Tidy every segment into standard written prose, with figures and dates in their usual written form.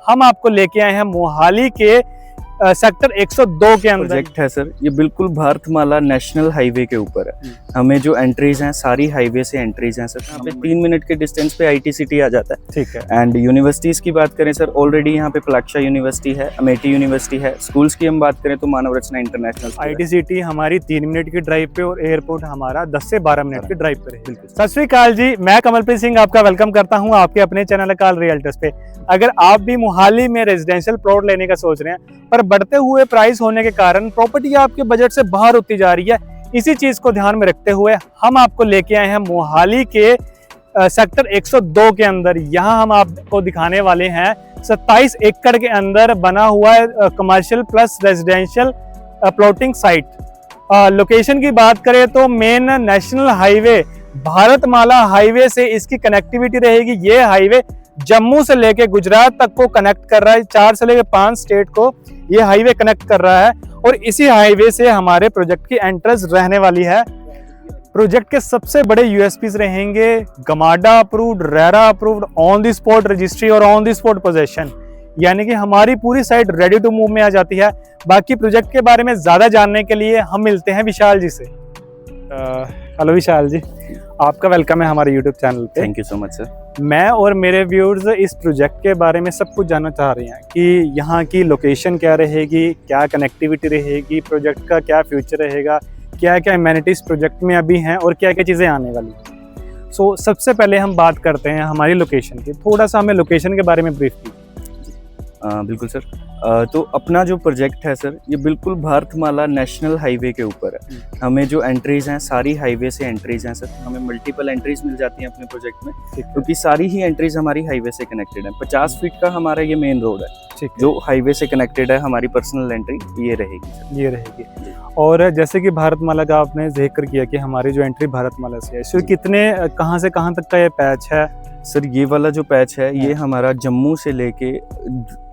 हम आपको लेके आए हैं मोहाली के सेक्टर 102 के अंदर। प्रोजेक्ट है सर, ये बिल्कुल भारतमाला नेशनल हाईवे के ऊपर है। हमें जो एंट्रीज हैं सारी हाईवे से एंट्रीज हैं सर। यहाँ पे 3 मिनट के डिस्टेंस पे आईटी सिटी आ जाता है। ठीक है। एंड यूनिवर्सिटीज की बात करें सर, ऑलरेडी यहाँ पे पलाक्षा यूनिवर्सिटी है, अमेठी यूनिवर्सिटी है। स्कूल्स की हम बात करें तो मानव रचना इंटरनेशनल आईटी सिटी हमारी 3 मिनट की ड्राइव पे और एयरपोर्ट हमारा 10 से 12 मिनट की ड्राइव पे है। सत श्री अकाल जी, मैं कमलप्रीत सिंह आपका वेलकम करता हूं आपके अपने चैनल अकाल रियल्टर्स पे। अगर आप भी मोहाली में रेजिडेंशियल प्लॉट लेने का सोच रहे हैं पर बढ़ते हुए प्राइस होने के कारण प्रॉपर्टी आपके बजट से बाहर होती जा रही है, इसी चीज को ध्यान में रखते हुए हम आपको लेके आए हैं मोहाली के सेक्टर 102 के अंदर। यहाँ हम आपको दिखाने वाले हैं 27 एकड़ के अंदर बना हुआ है commercial plus residential plotting site. Location की बात करें तो main national highway Bharatmala highway से इसकी कनेक्टिविटी रहेगी। ये हाईवे जम्मू से लेके गुजरात तक को कनेक्ट कर रहा है। 4 से लेके 5 स्टेट को ये हाईवे कनेक्ट कर रहा है और इसी हाईवे से हमारे प्रोजेक्ट की एंट्रेंस रहने वाली है। प्रोजेक्ट के सबसे बड़े यूएसपीज रहेंगे GMADA approved, RERA approved, on the spot registry और ऑन द स्पॉट पोजेशन, यानी कि हमारी पूरी साइट रेडी टू मूव में आ जाती है। बाकी प्रोजेक्ट के बारे में ज्यादा जानने के लिए हम मिलते हैं विशाल जी से। हेलो विशाल जी, आपका वेलकम है हमारे यूट्यूब चैनल पे। Thank you so much sir. मैं और मेरे व्यूअर्स इस प्रोजेक्ट के बारे में सब कुछ जानना चाह रहे हैं कि यहाँ की लोकेशन क्या रहेगी, क्या कनेक्टिविटी रहेगी, प्रोजेक्ट का क्या फ्यूचर रहेगा, क्या क्या एमेनिटीज प्रोजेक्ट में अभी हैं और क्या क्या चीज़ें आने वाली हैं। सो सबसे पहले हम बात करते हैं हमारी लोकेशन की। थोड़ा सा हमें लोकेशन के बारे में ब्रीफ कीजिए। बिल्कुल सर। तो अपना जो प्रोजेक्ट है सर, ये बिल्कुल भारतमाला नेशनल हाईवे के ऊपर है। हमें जो एंट्रीज हैं सारी हाईवे से एंट्रीज हैं सर। हमें मल्टीपल एंट्रीज मिल जाती हैं अपने प्रोजेक्ट में, क्योंकि सारी ही एंट्रीज हमारी हाईवे से कनेक्टेड है। 50 फीट का हमारा ये मेन रोड है जो हाईवे से कनेक्टेड है। हमारी पर्सनल एंट्री ये रहेगी सर। ये रहेगी। और जैसे कि भारतमाला का आपने जिक्र किया कि हमारी जो एंट्री भारतमाला से है, इसमें कितने कहाँ से कहाँ तक का ये पैच है? सर ये वाला जो पैच है ये हमारा जम्मू से लेके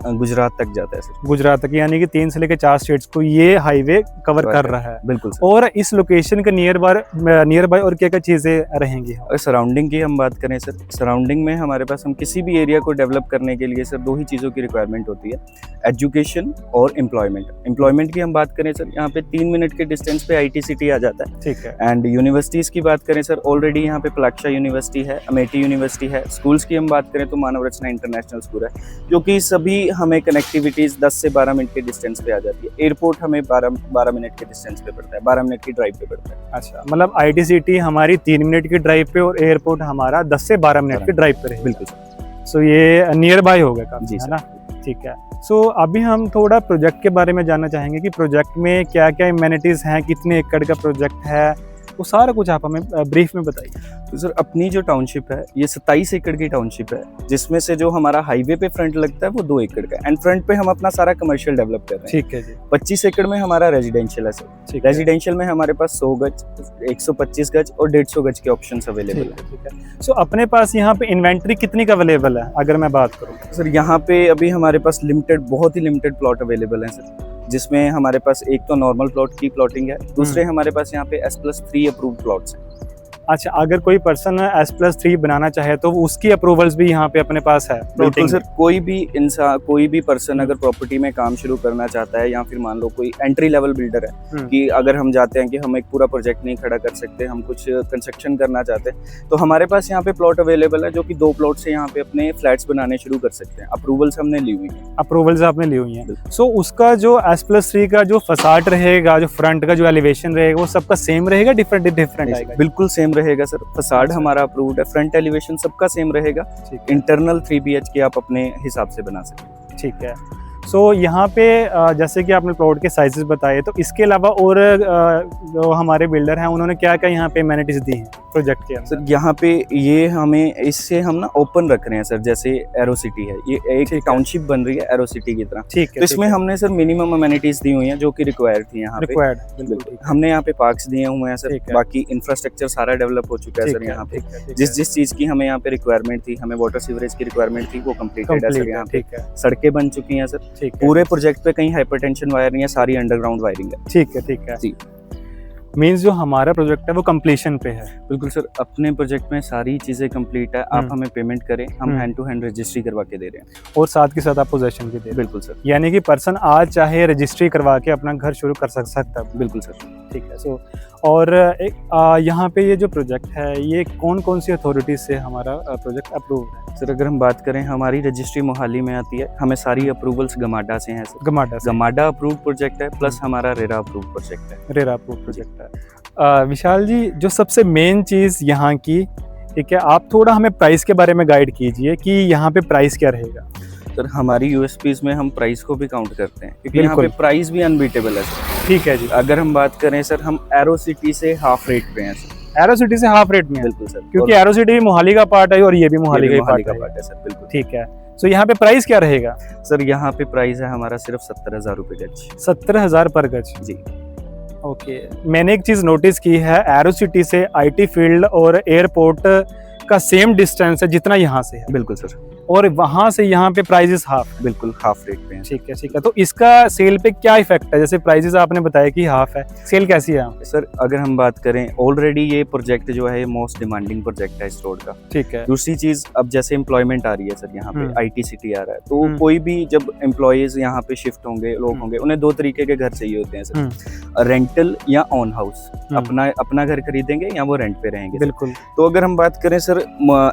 गुजरात तक जाता है सर। गुजरात तक, यानी कि 3 से लेके 4 स्टेट्स को ये हाईवे कवर कर रहा है। बिल्कुल सर। और इस लोकेशन के नियर बाय और क्या क्या चीजें रहेंगी? और सराउंडिंग की हम बात करें सर, सराउंडिंग में हमारे पास हम किसी भी एरिया को डेवलप करने के लिए सर 2 ही चीज़ों की रिक्वायरमेंट होती है, एजुकेशन और एम्प्लॉयमेंट। एम्प्लॉयमेंट की हम बात करें सर, यहाँ पे 3 मिनट के डिस्टेंस पे आईटी सिटी आ जाता है। ठीक है। एंड यूनिवर्सिटीज़ की बात करें सर, ऑलरेडी यहाँ पे पलाक्षा यूनिवर्सिटी है, अमेठी यूनिवर्सिटी है। स्कूल्स की हम बात करें तो मानव रचना इंटरनेशनल स्कूल है, जो कि सभी हमें कनेक्टिविटीज़ 10 से 12 मिनट के डिस्टेंस पे आ जाती है। एयरपोर्ट हमें 12 मिनट के डिस्टेंस पे पड़ता है, 12 मिनट की ड्राइव पे पड़ता है। अच्छा, मतलब आईटी सिटी हमारी 3 मिनट की ड्राइव पे और एयरपोर्ट हमारा 10 से 12 मिनट की ड्राइव पे रहेगा। बिल्कुल सर। सो ये नियर बाय होगा काफी, जी है ना? ठीक है। सो अभी हम थोड़ा प्रोजेक्ट के बारे में जानना चाहेंगे कि प्रोजेक्ट में क्या क्या एमेनिटीज हैं, कितने एकड़ का प्रोजेक्ट है, वो सारा कुछ आप हमें ब्रीफ में बताइए। तो सर अपनी जो टाउनशिप है ये 27 एकड़ की टाउनशिप है, जिसमें से जो हमारा हाईवे पे फ्रंट लगता है वो 2 एकड़ का है। एंड फ्रंट पे हम अपना सारा कमर्शियल डेवलप कर रहे हैं। ठीक है जी। 25 एकड़ में हमारा रेजिडेंशियल है सर। रेजिडेंशियल में हमारे पास 100 गज, 125 गज और 150 गज के ऑप्शंस अवेलेबल है। ठीक है। सो अपने पास यहाँ पे इन्वेंट्री कितनी का अवेलेबल है अगर मैं बात करूँ? सर यहाँ पे अभी हमारे पास बहुत ही लिमिटेड प्लॉट अवेलेबल है सर, जिसमें हमारे पास एक तो नॉर्मल प्लॉट की प्लॉटिंग है, दूसरे हमारे पास यहाँ पे S+3 अप्रूव्ड प्लॉट्स हैं। अच्छा, अगर कोई पर्सन S+3 बनाना चाहे तो उसकी अप्रूवल्स भी यहाँ पे अपने पास है? बिल्कुल सर। कोई भी इंसान, कोई भी पर्सन अगर प्रॉपर्टी में काम शुरू करना चाहता है, या फिर मान लो कोई एंट्री लेवल बिल्डर है कि अगर हम जाते हैं कि हम एक पूरा प्रोजेक्ट नहीं खड़ा कर सकते, हम कुछ कंस्ट्रक्शन करना चाहते हैं, तो हमारे पास यहाँ पे प्लॉट अवेलेबल है, जो कि 2 प्लॉट से यहाँ पे अपने फ्लैट्स बनाने शुरू कर सकते हैं। अप्रूवल्स हमने ली हुई है। अप्रूवल्स आपने ली हुई है। सो उसका जो S+3 का जो फसाड रहेगा, जो फ्रंट का जो एलिवेशन रहेगा, वो सबका सेम रहेगा, डिफरेंट आएगा? बिल्कुल सेम रहेगा सर। फसाड हमारा अप्रूव्ड है, फ्रंट एलिवेशन सबका सेम रहेगा। इंटरनल 3 BHK आप अपने हिसाब से बना सकते हैं। ठीक है। सो यहाँ पे जैसे कि आपने प्लॉट के साइजेस बताए, तो इसके अलावा और जो हमारे बिल्डर हैं उन्होंने क्या क्या यहाँ पे एमेनिटीज दी हैं प्रोजेक्ट के अंदर? सर यहाँ पे ये हमें इससे हम ना ओपन रख रहे हैं सर, जैसे एरो सिटी है, ये एक टाउनशिप बन रही है एरो सिटी की तरह। ठीक है। तो इसमें हमने सर मिनिमम एमेनिटीज दी हुई हैं जो कि रिक्वायर्ड थी यहाँ पे। हमने यहाँ पे पार्क्स दिए हुए हैं सर। बाकी इंफ्रास्ट्रक्चर सारा डेवलप हो चुका है सर यहाँ पे। जिस चीज की हमें यहाँ पे रिक्वायरमेंट थी, हमें वाटर सीवरेज की रिक्वायरमेंट थी, वो कम्प्लीटेड है सर यहाँ पे। सड़कें बन चुकी हैं सर। पूरे प्रोजेक्ट पे कहीं हाइपरटेंशन वायर नहीं है, सारी अंडरग्राउंड वायरिंग है। ठीक है। ठीक है जी। मीन्स जो हमारा प्रोजेक्ट है वो कंप्लीशन पे है। बिल्कुल सर, अपने प्रोजेक्ट में सारी चीज़ें कंप्लीट है, आप हमें पेमेंट करें, हम हैंड टू हैंड रजिस्ट्री करवा के दे रहे हैं और साथ के साथ आप पोजेशन भी दे रहे हैं। बिल्कुल सर, यानी कि पर्सन आज चाहे रजिस्ट्री करवा के अपना घर शुरू कर सकता है। बिल्कुल सर। ठीक है। सो और यहाँ पे ये जो प्रोजेक्ट है ये कौन कौन सी अथॉरिटीज से हमारा प्रोजेक्ट अप्रूव है? सर अगर हम बात करें, हमारी रजिस्ट्री मोहाली में आती है, हमें सारी अप्रूवल्स गमाडा से हैं सर। गमाडा अप्रूव प्रोजेक्ट है, प्लस हमारा रेरा अप्रूव प्रोजेक्ट है। रेरा अप्रूव प्रोजेक्ट है। विशाल जी, जो सबसे मेन चीज़ यहाँ की, ठीक है, आप थोड़ा हमें प्राइस के बारे में गाइड कीजिए कि यहाँ पे प्राइस क्या रहेगा। सर हमारी यूएसपीज में हम प्राइस को भी काउंट करते हैं, क्योंकि यहाँ पे प्राइस भी अनबीटेबल है सर। ठीक है जी। अगर हम बात करें सर, हम एरो सिटी से हाफ रेट पे हैं सर। एरो सिटी से हाफ रेट में? बिल्कुल सर, क्योंकि एरो सिटी भी मोहाली का पार्ट है और ये भी मोहाली का पार्ट है सर। बिल्कुल ठीक है। सो यहाँ पे प्राइस क्या रहेगा? सर यहाँ पे प्राइस है हमारा सिर्फ 70,000 रुपये गज। 70,000 पर गज जी। ओके। मैंने एक चीज़ नोटिस की है, एरो सिटी से आईटी फील्ड और एयरपोर्ट का सेम डिस्टेंस है जितना यहाँ से है। बिल्कुल सर। और वहाँ से यहाँ पे प्राइजेस हाफ? बिल्कुल हाफ रेट पे हैं। ठीक है, ठीक है। तो इसका सेल पे क्या इफेक्ट है? जैसे प्राइजेस आपने बताया कि हाफ है, सेल कैसी है यहाँ पे? सर अगर हम बात करें, ऑलरेडी ये प्रोजेक्ट जो है मोस्ट डिमांडिंग प्रोजेक्ट है इस रोड का। ठीक है। दूसरी चीज, अब जैसे एम्प्लॉयमेंट आ रही है सर यहाँ पे, आईटी सिटी आ रहा है, तो कोई भी जब एम्प्लॉयज यहाँ पे शिफ्ट होंगे, लोग होंगे, उन्हें दो तरीके के घर चाहिए होते हैं सर, रेंटल या ऑन हाउस। अपना घर खरीदेंगे या वो रेंट पे रहेंगे। बिल्कुल। तो अगर हम बात करें सर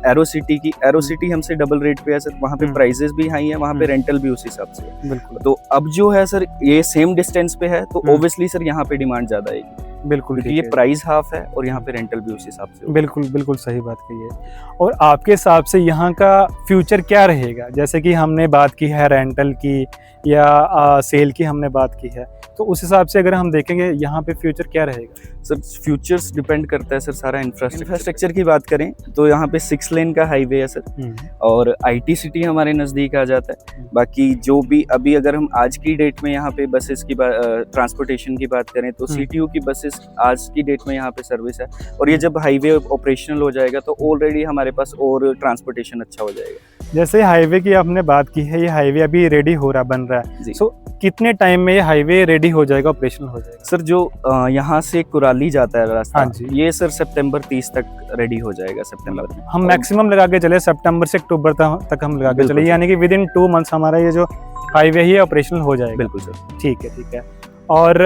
एरो सिटी की, एरो सिटी हमसे डबल रेट पे है सर, वहाँ पे प्राइसेस भी हाई है, वहाँ पे रेंटल भी उस हिसाब से है। बिल्कुल। तो अब जो है सर, ये सेम डिस्टेंस पे है, तो ऑब्वियसली सर यहाँ पे डिमांड ज्यादा आएगी। बिल्कुल, क्योंकि ये प्राइस हाफ है और यहाँ पे रेंटल भी उस हिसाब से। बिल्कुल बिल्कुल सही बात कही है। और आपके हिसाब से यहाँ का फ्यूचर क्या रहेगा? जैसे कि हमने बात की है रेंटल की या सेल की हमने बात की है, तो उस हिसाब से अगर हम देखेंगे यहाँ पे फ्यूचर क्या रहेगा? सर फ्यूचर्स डिपेंड करता है सर सारा इंफ्रास्ट्रक्चर की बात करें तो यहाँ पे 6 लेन का हाईवे है सर, और आईटी सिटी हमारे नज़दीक आ जाता है। बाकी जो भी अभी अगर हम आज की डेट में यहाँ पे बसेस की ट्रांसपोर्टेशन की बात करें तो सीटीयू की बसेस आज की डेट में यहाँ पे सर्विस है, और ये जब हाईवे ऑपरेशनल हो जाएगा तो ऑलरेडी हमारे पास और ट्रांसपोर्टेशन अच्छा हो जाएगा। जैसे हाईवे की आपने बात की है, ये हाईवे अभी रेडी हो रहा, बन रहा है, सो कितने टाइम में ये हाईवे रेडी हो जाएगा, ऑपरेशनल हो जाएगा? सर जो यहाँ से कुराली जाता है रास्ता, हाँ जी, ये सर सितंबर 30 तक रेडी हो जाएगा। सितंबर में हम मैक्सिमम लगा के चले, सितंबर से अक्टूबर तक हम लगा के चले, यानी कि विद इन 2 मंथ्स हमारा ये जो हाईवे ही ऑपरेशनल हो जाएगा। बिल्कुल सर। ठीक है, ठीक है। और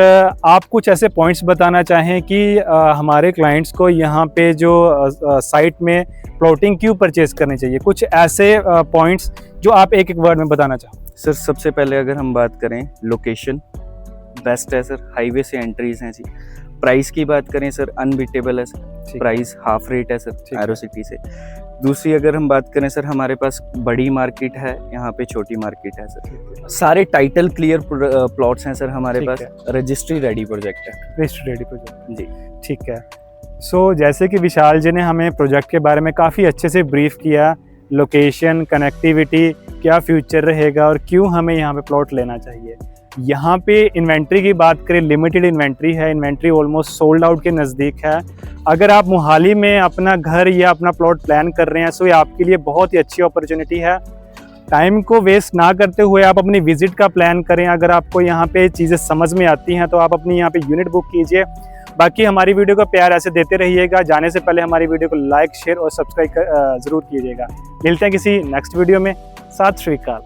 आप कुछ ऐसे पॉइंट्स बताना चाहें कि हमारे क्लाइंट्स को यहाँ पे जो साइट में प्लॉटिंग क्यों परचेज करनी चाहिए, कुछ ऐसे पॉइंट्स जो आप एक एक वर्ड में बताना चाहो? सर सबसे पहले अगर हम बात करें, लोकेशन बेस्ट है सर, हाईवे से एंट्रीज हैं जी। प्राइस की बात करें सर, अनबीटेबल है सर, प्राइस हाफ रेट है सर एरो सिटी से। दूसरी अगर हम बात करें सर, हमारे पास बड़ी मार्केट है, यहाँ पे छोटी मार्केट है सर, सारे टाइटल क्लियर प्लॉट्स हैं सर हमारे पास, रजिस्ट्री रेडी प्रोजेक्ट है। रजिस्ट्री रेडी प्रोजेक्ट जी, ठीक है। सो जैसे कि विशाल जी ने हमें प्रोजेक्ट के बारे में काफ़ी अच्छे से ब्रीफ किया, लोकेशन, कनेक्टिविटी, क्या फ्यूचर रहेगा और क्यों हमें यहाँ पे प्लॉट लेना चाहिए। यहाँ पे इन्वेंट्री की बात करें, लिमिटेड इन्वेंट्री है, इन्वेंट्री ऑलमोस्ट सोल्ड आउट के नज़दीक है। अगर आप मोहाली में अपना घर या अपना प्लॉट प्लान कर रहे हैं तो ये आपके लिए बहुत ही अच्छी अपॉर्चुनिटी है। टाइम को वेस्ट ना करते हुए आप अपनी विजिट का प्लान करें। अगर आपको यहाँ पे चीज़ें समझ में आती हैं तो आप अपनी यहाँ पे यूनिट बुक कीजिए। बाकी हमारी वीडियो को प्यार ऐसे देते रहिएगा। जाने से पहले हमारी वीडियो को लाइक, शेयर और सब्सक्राइब ज़रूर कीजिएगा। मिलते हैं किसी नेक्स्ट वीडियो में। सत श्री अकाल।